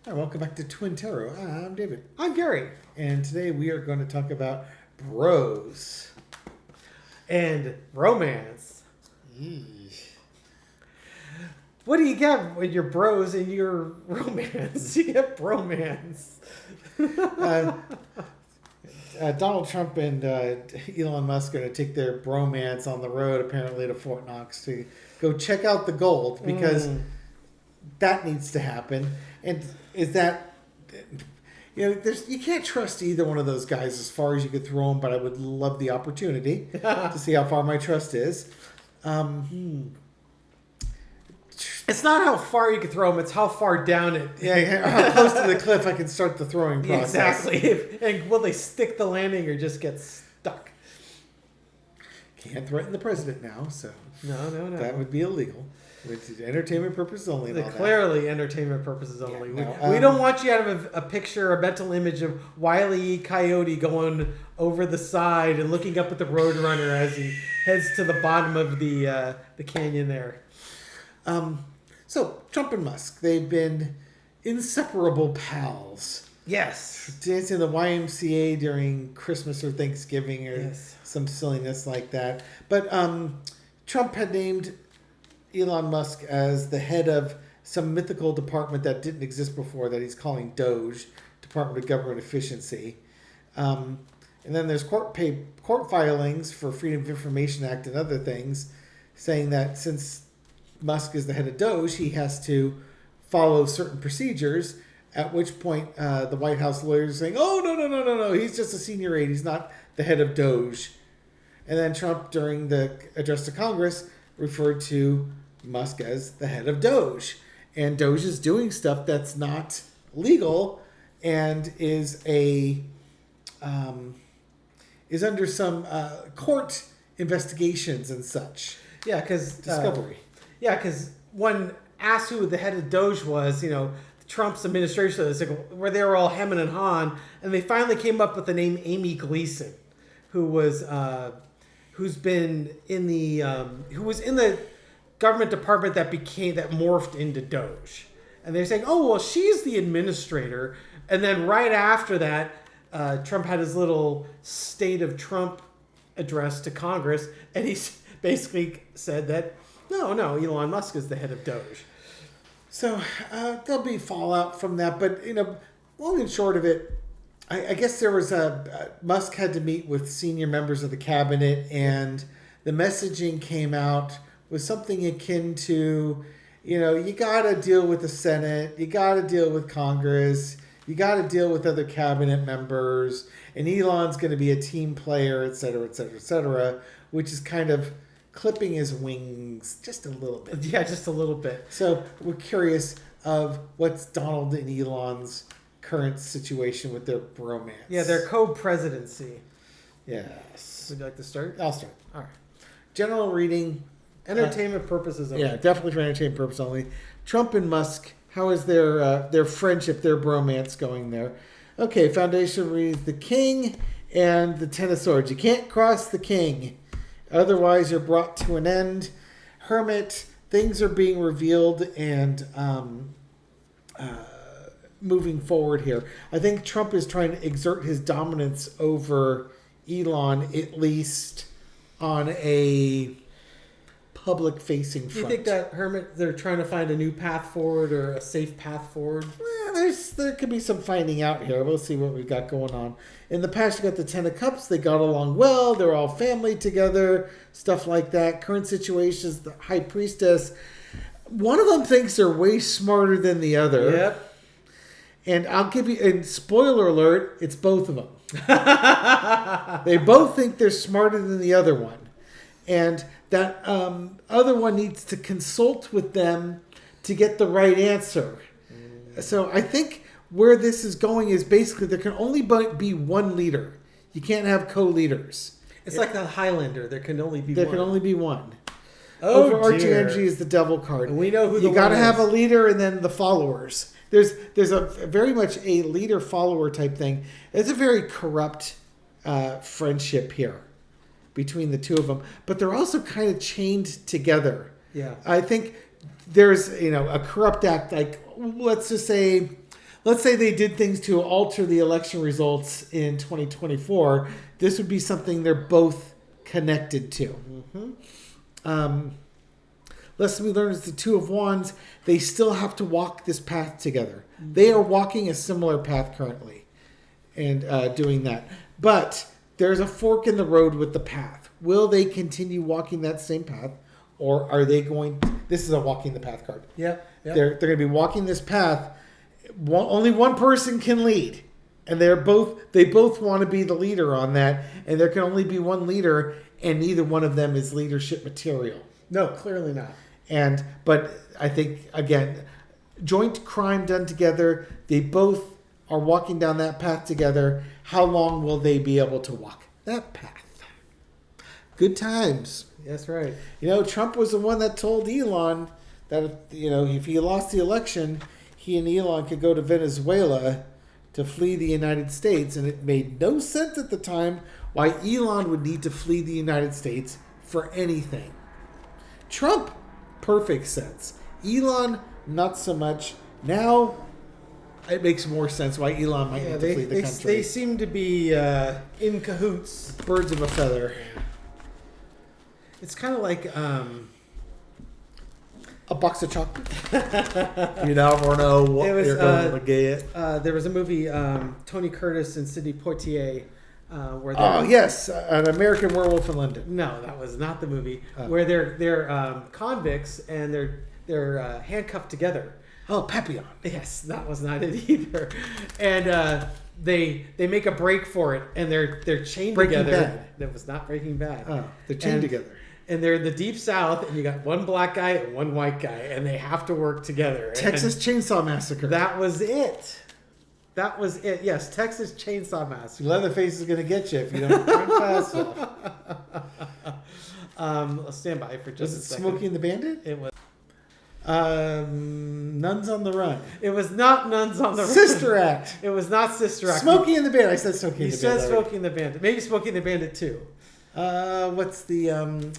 Hi, welcome back to Twin Tarot. I'm David. I'm Gary. And today we are going to talk about bros. And romance. Yeesh. What do you get with your bros in your romance? You get bromance. Donald Trump and Elon Musk are going to take their bromance on the road, apparently, to Fort Knox to go check out the gold because that needs to happen. And is that, you can't trust either one of those guys as far as you could throw them, but I would love the opportunity to see how far my trust is. It's not how far you can throw them, it's how far down it. Yeah, how close to the cliff I can start the throwing process. Exactly. And will they stick the landing or just get stuck? Can't threaten the president now, so No. that would be illegal. With entertainment purposes only. And all Clearly entertainment purposes only. Yeah, We don't want you to have a picture, a mental image of Wile E. Coyote going over the side and looking up at the Roadrunner as he heads to the bottom of the canyon there. So, Trump and Musk, they've been inseparable pals. Yes. Dancing the YMCA during Christmas or Thanksgiving or Yes. some silliness like that. But Trump had named Elon Musk as the head of some mythical department that didn't exist before that he's calling DOGE, Department of Government Efficiency. And then there's court filings for Freedom of Information Act and other things saying that since Musk is the head of DOGE, he has to follow certain procedures, at which point the White House lawyers are saying, oh, no, he's just a senior aide, he's not the head of DOGE. And then Trump, during the address to Congress, referred to Musk as the head of DOGE. And DOGE is doing stuff that's not legal and is under some court investigations and such. Yeah, because Discovery. when asked who the head of DOGE was, Trump's administration, where they were all hemming and hawing, and they finally came up with the name Amy Gleason, who was who was in the government department that morphed into DOGE, and they're saying, oh well, she's the administrator, and then right after that, Trump had his little State of Trump address to Congress, and he basically said that no, Elon Musk is the head of DOGE. So there'll be fallout from that, but long and short of it, I guess there was Musk had to meet with senior members of the cabinet, and the messaging came out with something akin to, you got to deal with the Senate, you got to deal with Congress, you got to deal with other cabinet members, and Elon's going to be a team player, et cetera, et cetera, et cetera, which is kind of clipping his wings just a little bit. Yeah, just a little bit. So we're curious of what's Donald and Elon's current situation with their bromance. Yeah, their co-presidency. Yes. Would you like to start? I'll start. All right. General reading. Entertainment purposes only. Yeah, definitely for entertainment purposes only. Trump and Musk, how is their friendship, their bromance going there? Okay, foundation reads the King and the Ten of Swords. You can't cross the King. Otherwise, you're brought to an end. Hermit, things are being revealed and moving forward here. I think Trump is trying to exert his dominance over Elon, at least on a public-facing front. Do you think that Hermit, they're trying to find a new path forward or a safe path forward? Well, there could be some finding out here. We'll see what we've got going on. In the past, you got the Ten of Cups. They got along well. They're all family together, stuff like that. Current situation is the High Priestess. One of them thinks they're way smarter than the other. Yep. And I'll give you, and spoiler alert, it's both of them. They both think they're smarter than the other one. And that other one needs to consult with them to get the right answer. So I think where this is going is basically there can only be one leader. You can't have co-leaders. It's like the Highlander. There can only be one. There can only be one. Oh, Overarching dear. energy is the devil card. And we know who the you got to one have is. a leader and then the followers. There's a very much a leader-follower type thing. It's a very corrupt friendship here between the two of them. But they're also kind of chained together. Yeah. I think there's, a corrupt act. Like, let's just say let's say they did things to alter the election results in 2024. This would be something they're both connected to. Lesson we learned is the Two of Wands. They still have to walk this path together. They are walking a similar path currently and doing that. But there's a fork in the road with the path. Will they continue walking that same path? Or are they going... This is a walking the path card. Yeah. They're going to be walking this path. Only one person can lead. And they both want to be the leader on that. And there can only be one leader, and neither one of them is leadership material. No, clearly not. But I think, again, joint crime done together. They both are walking down that path together. How long will they be able to walk that path? Good times. That's right. Trump was the one that told Elon that, if he lost the election, he and Elon could go to Venezuela to flee the United States. And it made no sense at the time why Elon would need to flee the United States for anything. Trump, perfect sense. Elon, not so much. Now, it makes more sense why Elon might need to flee the country. They seem to be in cahoots. Birds of a feather. It's kind of like... a box of chocolate. You never know what you're going to get. There was a movie, Tony Curtis and Sidney Poitier, where yes, An American Werewolf in London. No, that was not the movie. Where they're convicts and they're handcuffed together. Oh, Papillon. Yes, that was not it either. And they make a break for it, and they're chained Breaking together. Bad. That was not Breaking Bad. Oh, they're chained together. And they're in the Deep South, and you got one black guy and one white guy, and they have to work together. Texas Chainsaw Massacre. That was it. That was it. Yes, Texas Chainsaw Massacre. Leatherface is going to get you if you don't turn fast enough. Let's stand by for just a second. Smokey and the Bandit? It was. Nuns on the Run. It was not Nuns on the Run. Sister Act. It was not Sister Act. Smokey and the Bandit. I said Smokey and the Bandit. You said Smokey and the Bandit. Maybe Smokey and the Bandit too. What's the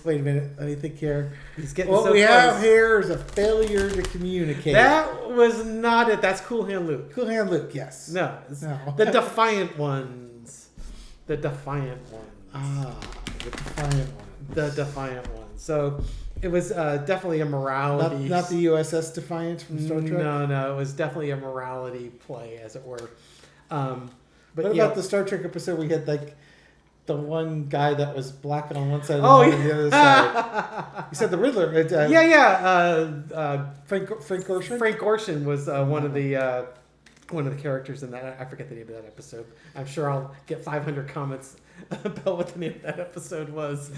wait a minute, let me think here. He's getting what so we close. have here is a failure to communicate. That was not it. That's Cool Hand Luke. Cool Hand Luke, yes. No. The Defiant Ones. The Defiant Ones. The Defiant One. The Defiant Ones. So it was definitely a morality. Not the USS Defiant from Star Trek? No. It was definitely a morality play, as it were. But what about the Star Trek episode we had the one guy that was black on one side and on the other side? You said the Riddler. Frank Gorshin? Frank Gorshin was one of the characters in that. I forget the name of that episode. I'm sure I'll get 500 comments about what the name of that episode was.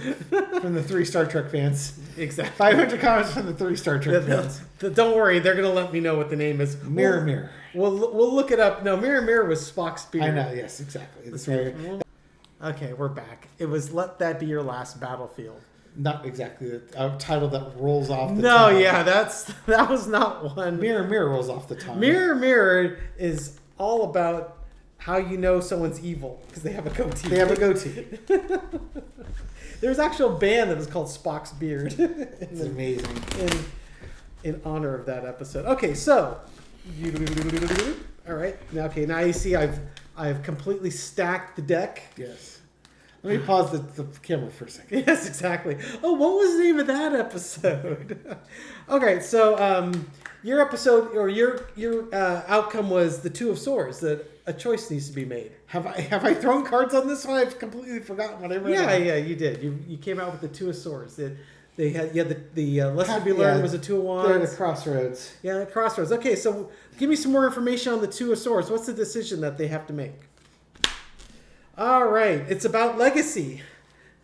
From the 3 Star Trek fans. Exactly. 500 comments from the 3 Star Trek fans. Don't worry, they're going to let me know what the name is. Mirror. We'll look it up. No, Mirror was Spock's beard. I know, yes, exactly. That's right. Okay, we're back. It was Let That Be Your Last Battlefield. Not exactly a title that rolls off the tongue. tongue. Yeah, that was not one. Mirror rolls off the tongue. Mirror is all about how you know someone's evil because they have a goatee. There was actually a band that was called Spock's Beard. It's amazing. In honor of that episode. Okay, so all right. Now you see I've completely stacked the deck. Yes. Let me pause the camera for a second. Yes, exactly. Oh, what was the name of that episode? Okay, so your episode or your outcome was the Two of Swords. That a choice needs to be made. Have I thrown cards on this one? I've completely forgotten what I read. Yeah, you did. You came out with the Two of Swords. They had the lesson to be learned was a Two of Wands. They're at a crossroads. Yeah, the crossroads. Okay, so give me some more information on the Two of Swords. What's the decision that they have to make? All right, it's about legacy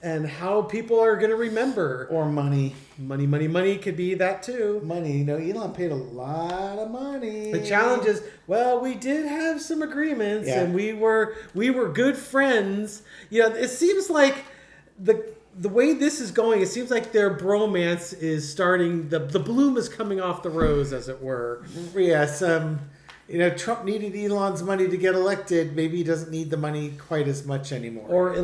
and how people are going to remember. Or money. Money could be that too. Money. Elon paid a lot of money. The challenge is, well, we did have some agreements and we were good friends. It seems like the way this is going, it seems like their bromance is starting, the bloom is coming off the rose, as it were. Yes, Trump needed Elon's money to get elected. Maybe he doesn't need the money quite as much anymore. Or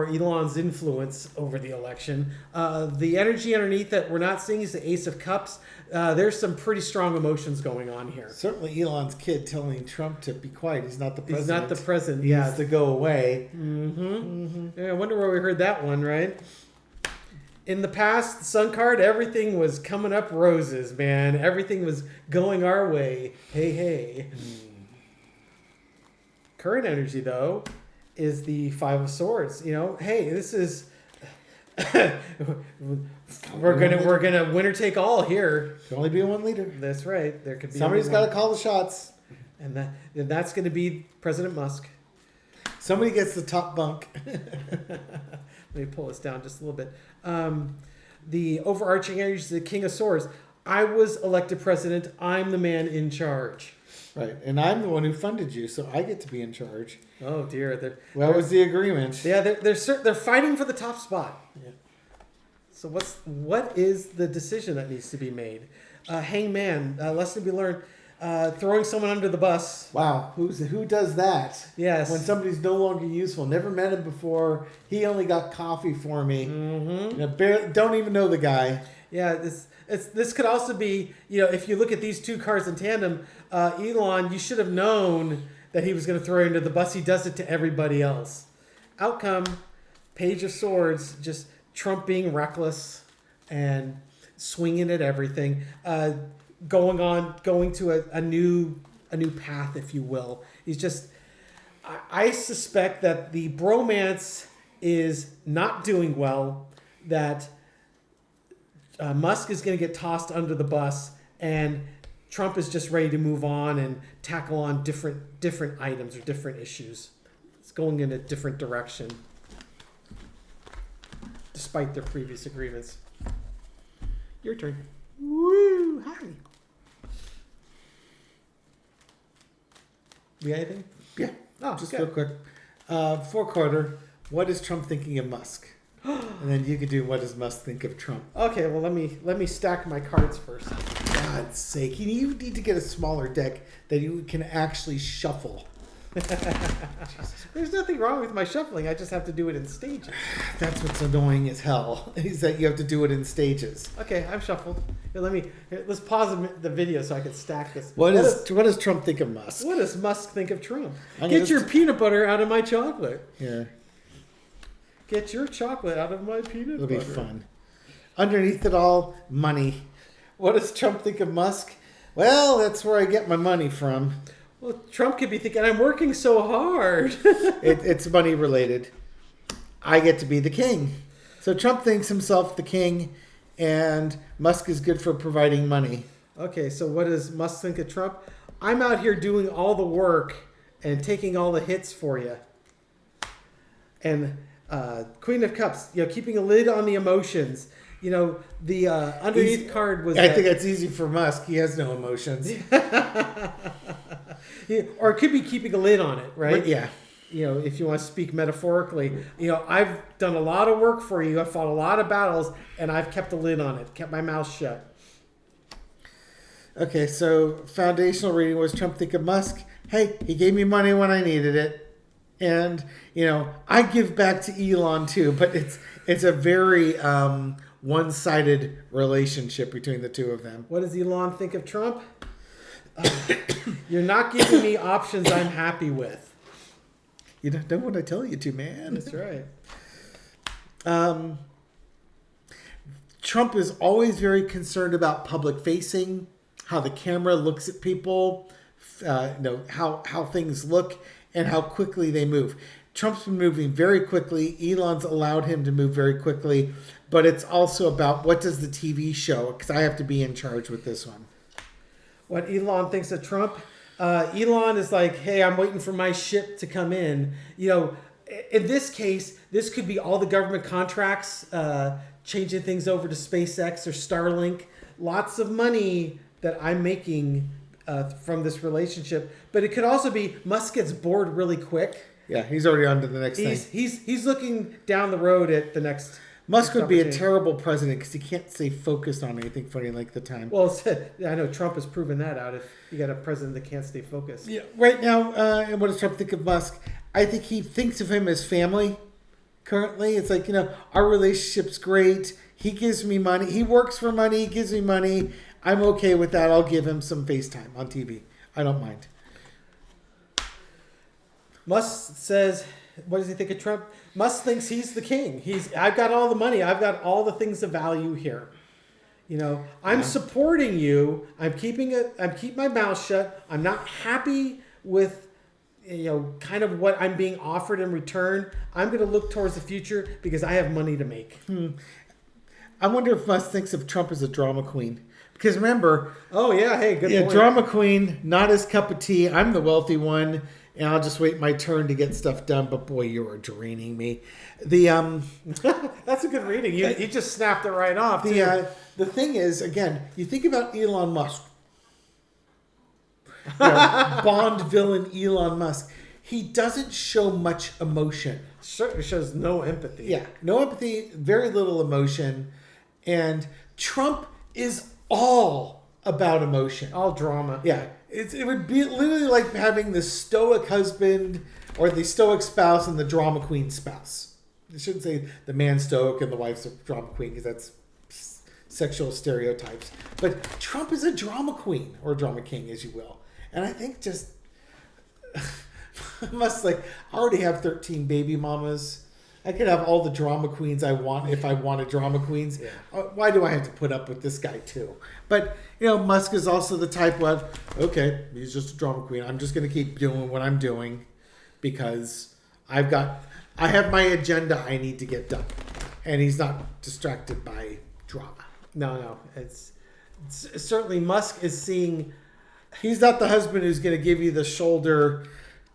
Elon's influence over the election. The energy underneath that we're not seeing is the Ace of Cups. there's some pretty strong emotions going on here. Certainly Elon's kid telling Trump to be quiet. He's not the president. He's not the president. He has to go away. Yeah, I wonder where we heard that one, right? In the past, the Sun card, everything was coming up roses, man. Everything was going our way. Hey, hey. Current energy, though, is the Five of Swords. Hey, this is we're gonna winner take all here. Can only be one leader. That's right. There could be somebody's got to call the shots, and that's going to be President Musk. Somebody gets the top bunk. Let me pull this down just a little bit. The overarching energy is the King of Swords. I was elected president. I'm the man in charge. Right, and I'm the one who funded you, so I get to be in charge. Oh dear! What was the agreement? Yeah, they're fighting for the top spot. Yeah. So what is the decision that needs to be made? Hangman, lesson to be learned: throwing someone under the bus. Wow, who does that? Yes. When somebody's no longer useful. Never met him before. He only got coffee for me. Don't even know the guy. Yeah, this could also be, if you look at these two cars in tandem, Elon, you should have known that he was going to throw you under the bus. He does it to everybody else. Outcome, Page of Swords, just Trump being reckless and swinging at everything, going to a new path, if you will. He's just, I suspect that the bromance is not doing well, that Musk is going to get tossed under the bus, and Trump is just ready to move on and tackle on different items or different issues. It's going in a different direction, despite their previous agreements. Your turn. Woo! Hi. You got anything? Yeah. Oh, just good. real quick. 4-quarter. What is Trump thinking of Musk? And then you could do what does Musk think of Trump? Okay, well let me stack my cards first. God's sake, you need to get a smaller deck that you can actually shuffle. There's nothing wrong with my shuffling. I just have to do it in stages. That's what's annoying as hell. Is that you have to do it in stages. Okay, I'm shuffled. Let's pause the video so I can stack this. What does Trump think of Musk? What does Musk think of Trump? I'm Get your peanut butter out of my chocolate. Yeah. Get your chocolate out of my peanut butter. It'll be fun. Underneath it all, money. What does Trump think of Musk? Well, that's where I get my money from. Well, Trump could be thinking, I'm working so hard. It's money related. I get to be the king. So Trump thinks himself the king, and Musk is good for providing money. Okay, so what does Musk think of Trump? I'm out here doing all the work and taking all the hits for you. And Queen of Cups, keeping a lid on the emotions. The underneath card was... I think that's easy for Musk. He has no emotions. Or it could be keeping a lid on it, right? But yeah. If you want to speak metaphorically, I've done a lot of work for you. I've fought a lot of battles, and I've kept a lid on it, kept my mouth shut. Okay, so foundational reading was Trump think of Musk. Hey, he gave me money when I needed it. And, I give back to Elon too, but it's a very one-sided relationship between the two of them. What does Elon think of Trump? You're not giving me options I'm happy with. You don't know what I tell you to, man. That's right. Trump is always very concerned about public facing, how the camera looks at people, how things look, and how quickly they move. Trump's been moving very quickly. Elon's allowed him to move very quickly. But it's also about what does the TV show, because I have to be in charge with this one. What Elon thinks of Trump? Elon is like, hey, I'm waiting for my ship to come in. In this case, this could be all the government contracts, changing things over to SpaceX or Starlink. Lots of money that I'm making from this relationship. But it could also be Musk gets bored really quick. Yeah, he's already on to the next thing. He's looking down the road at the next... Musk would be a terrible president because he can't stay focused on anything for any length of time. Well, I know Trump has proven that out. If you got a president that can't stay focused. Yeah. Right now, and what does Trump think of Musk? I think he thinks of him as family. Currently, it's like our relationship's great. He gives me money. He works for money. He gives me money. I'm okay with that. I'll give him some FaceTime on TV. I don't mind. Musk says, what does he think of Trump? Musk thinks he's the king. I've got all the money. I've got all the things of value here. I'm supporting you. I'm keeping my mouth shut. I'm not happy with kind of what I'm being offered in return. I'm going to look towards the future because I have money to make. I wonder if Musk thinks of Trump as a drama queen. Because remember... Oh, yeah. Hey, good point. Drama queen, not his cup of tea. I'm the wealthy one, and I'll just wait my turn to get stuff done. But boy, you are draining me. That's a good reading. You just snapped it right off. The thing is, again, you think about Elon Musk. Bond villain Elon Musk. He doesn't show much emotion. Certainly shows no empathy. Yeah, no empathy, very little emotion. And Trump is all about emotion. All drama. Yeah. It would be literally like having the stoic husband or the stoic spouse and the drama queen spouse. I shouldn't say the man stoic and the wife's a drama queen because that's sexual stereotypes. But Trump is a drama queen or drama king, as you will. And I think just... I must I already have 13 baby mamas. I could have all the drama queens I want if I wanted drama queens. Yeah. Why do I have to put up with this guy too? But, Musk is also the type of, okay, he's just a drama queen. I'm just going to keep doing what I'm doing because I have my agenda I need to get done. And he's not distracted by drama. No. It's certainly Musk is seeing... He's not the husband who's going to give you the shoulder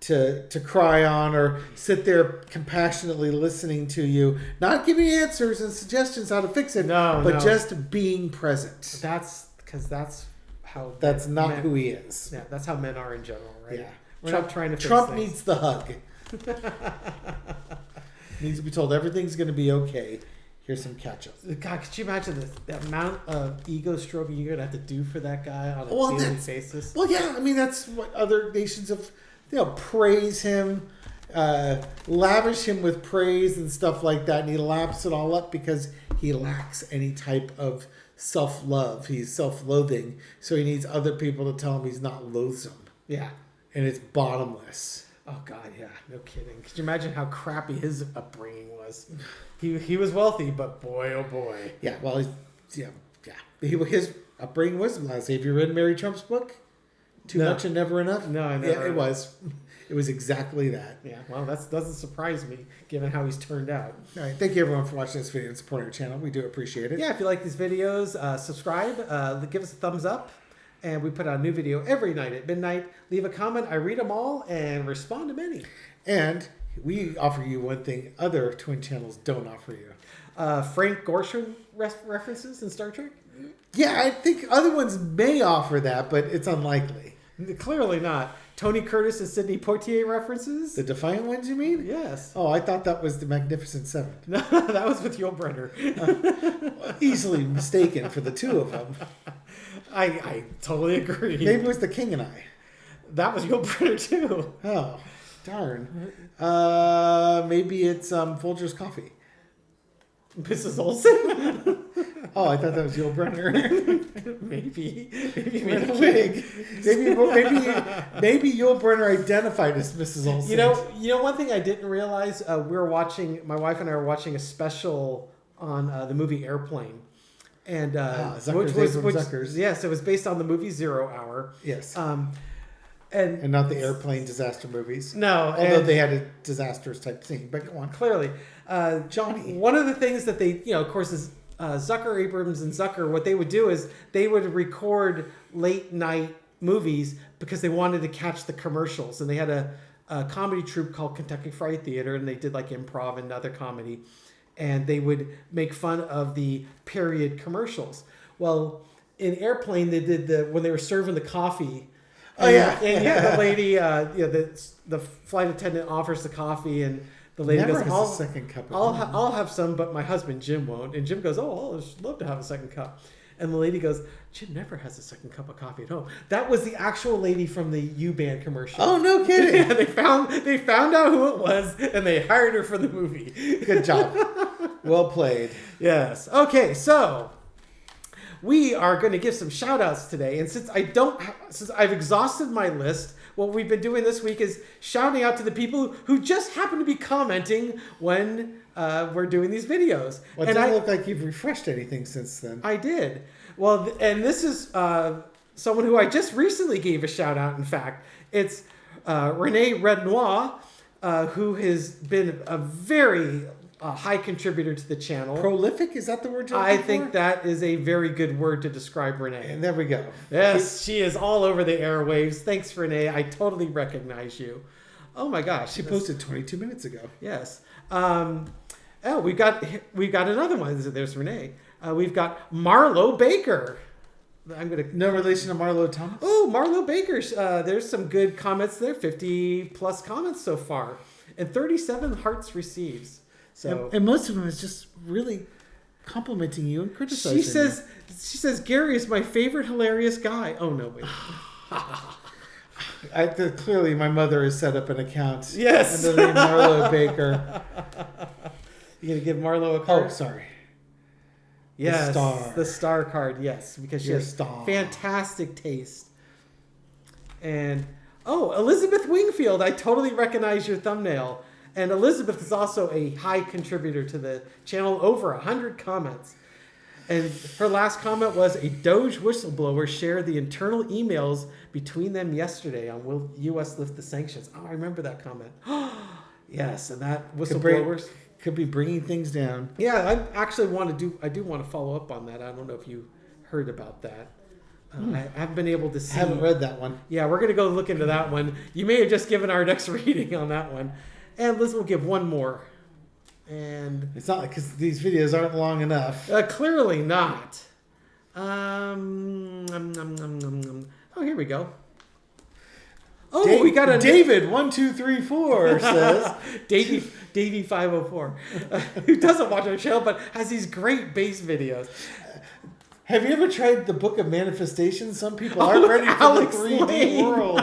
to cry on or sit there compassionately listening to you, not giving you answers and suggestions how to fix it, but just being present. That's because that's how... That's not men, who he is. Yeah, that's how men are in general, right? Yeah. We're not trying to fix Trump things. needs the hug. Needs to be told everything's going to be okay. Here's some ketchup. God, could you imagine the amount of ego stroking you're going to have to do for that guy on a daily basis? Well, yeah. I mean, that's what other nations have... praise him, lavish him with praise and stuff like that. And he laps it all up because he lacks any type of self-love. He's self-loathing. So he needs other people to tell him he's not loathsome. Yeah. And it's bottomless. Oh, God, yeah. No kidding. Could you imagine how crappy his upbringing was? He was wealthy, but boy, oh boy. Yeah, well, his upbringing was, have you read Mary Trump's book? Too much and never enough? No, I never. Yeah, it was. It was exactly that. Yeah, well, that doesn't surprise me, given how he's turned out. All right, thank you everyone for watching this video and supporting our channel. We do appreciate it. Yeah, if you like these videos, subscribe, give us a thumbs up, and we put out a new video every night at midnight. Leave a comment. I read them all and respond to many. And we offer you one thing other twin channels don't offer you. Frank Gorshin references in Star Trek? Yeah, I think other ones may offer that, but it's unlikely. Clearly not. Tony Curtis and Sidney Poitier references? The Defiant ones, you mean? Yes. Oh, I thought that was the Magnificent Seven. No, that was with Yul Brynner. Easily mistaken for the two of them. I totally agree. Maybe it was The King and I. That was Yul Brynner too. Oh, darn. Maybe it's Folgers Coffee. Mrs. Olsen? Oh, I thought that was Yul Brynner. Maybe with a wig. Maybe Yul Brynner identified as Mrs. Olsen. You know, one thing I didn't realize. My wife and I were watching a special on the movie Airplane, and Zuckers. Yes, it was based on the movie 0 Hour. Yes. And not the airplane disaster movies. No, although they had a disastrous type scene. But go on. Clearly, Johnny. One of the things that they, of course, is Zucker, Abrams, and Zucker. What they would do is they would record late night movies because they wanted to catch the commercials, and they had a comedy troupe called Kentucky Fried Theater, and they did like improv and other comedy, and they would make fun of the period commercials. Well, in Airplane, they did when they were serving the coffee. Oh, yeah. And the lady, the flight attendant offers the coffee, and the lady Never goes, has a second cup of coffee. I'll have some, but my husband Jim won't. And Jim goes, oh, I'd love to have a second cup. And the lady goes, Jim never has a second cup of coffee at home. That was the actual lady from the U-Band commercial. Oh, no kidding. Yeah, they found out who it was, and they hired her for the movie. Good job. Well played. Yes. Okay, so we are going to give some shout outs today. And since I've exhausted my list, what we've been doing this week is shouting out to the people who just happen to be commenting when we're doing these videos. Well, it doesn't look like you've refreshed anything since then. I did. Well, and this is someone who I just recently gave a shout out. In fact, it's Renee Rednoir, who has been a very high contributor to the channel. Prolific? Is that the word you're I looking think for? that is a very good word to describe Renee. And there we go. Yes, she is all over the airwaves. Thanks, Renee. I totally recognize you. Oh my gosh. She posted 22 minutes ago. Yes. We got another one. There's Renee. We've got Marlo Baker. No relation to Marlo Thomas? Oh, Marlo Baker. There's some good comments there. 50 plus comments so far. And 37 hearts receives. So and most of them is just really complimenting you and criticizing she says Gary is my favorite hilarious guy. Oh no, wait. Clearly my mother has set up an account. Yes. Under the name Marlo Baker. You gonna give Marlo a card? Oh, sorry. Yes, the star. The star card, yes. Because she has fantastic taste. And Elizabeth Wingfield, I totally recognize your thumbnail. And Elizabeth is also a high contributor to the channel, over 100 comments. And her last comment was, a Doge whistleblower shared the internal emails between them yesterday on will U.S. lift the sanctions. Oh, I remember that comment. Yes, and that whistleblowers could be bringing things down. Yeah, I actually want to follow up on that. I don't know if you heard about that. I haven't been able to see. I haven't read that one. Yeah, we're going to go look into that one. You may have just given our next reading on that one. And Liz will give one more. And it's not because these videos aren't long enough. Clearly not. Oh, here we go. Oh, we got a David 1234 says Davey 504, who doesn't watch our show but has these great bass videos. Have you ever tried the Book of Manifestation? Some people aren't ready for the 3D Lane. world.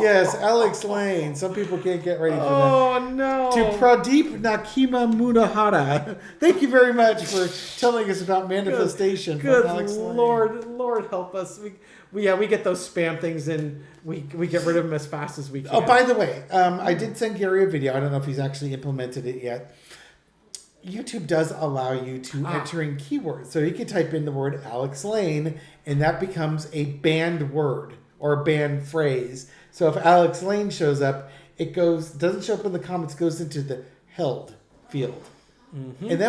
Yes, Alex Lane. Some people can't get ready for that. Oh, no. To Pradeep Nakima Munahara. Thank you very much for telling us about manifestation. Good Alex Lord. Lord help us. We get those spam things and we get rid of them as fast as we can. Oh, by the way, I did send Gary a video. I don't know if he's actually implemented it yet. YouTube does allow you to enter in keywords. So you can type in the word Alex Lane, and that becomes a banned word or a banned phrase. So if Alex Lane shows up, it doesn't show up in the comments, goes into the held field. Mm-hmm. And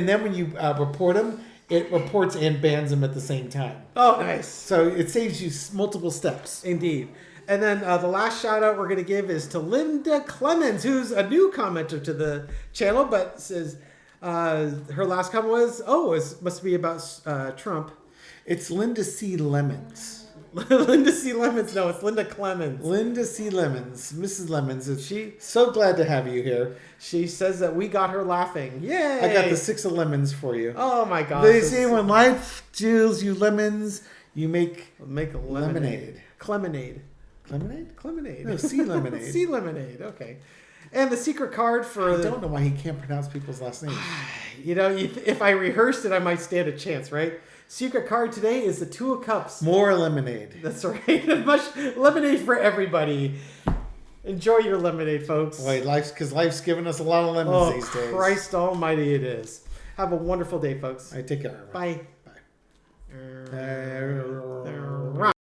then when you report him, it reports and bans him at the same time. Oh, nice. So it saves you multiple steps. Indeed. And then the last shout out we're going to give is to Linda Clemens, who's a new commenter to the channel, but says her last comment was, it must be about Trump. It's Linda C. Lemons. Linda C. Lemons. No, it's Linda Clemens. Linda C. Lemons. Mrs. Lemons. She's so glad to have you here. She says that we got her laughing. Yay! I got the 6 of lemons for you. Oh my gosh. They say when life deals you lemons, you make lemonade. Clemonade. Lemonade? Clemonade. No, sea lemonade. Sea lemonade. Okay. And the secret card for... I don't know why he can't pronounce people's last names. If I rehearsed it, I might stand a chance, right? Secret card today is the 2 of Cups. More lemonade. That's right. Much lemonade for everybody. Enjoy your lemonade, folks. Wait, life's giving us a lot of lemons these days. Christ almighty it is. Have a wonderful day, folks. All right, take care. Bye. Bye.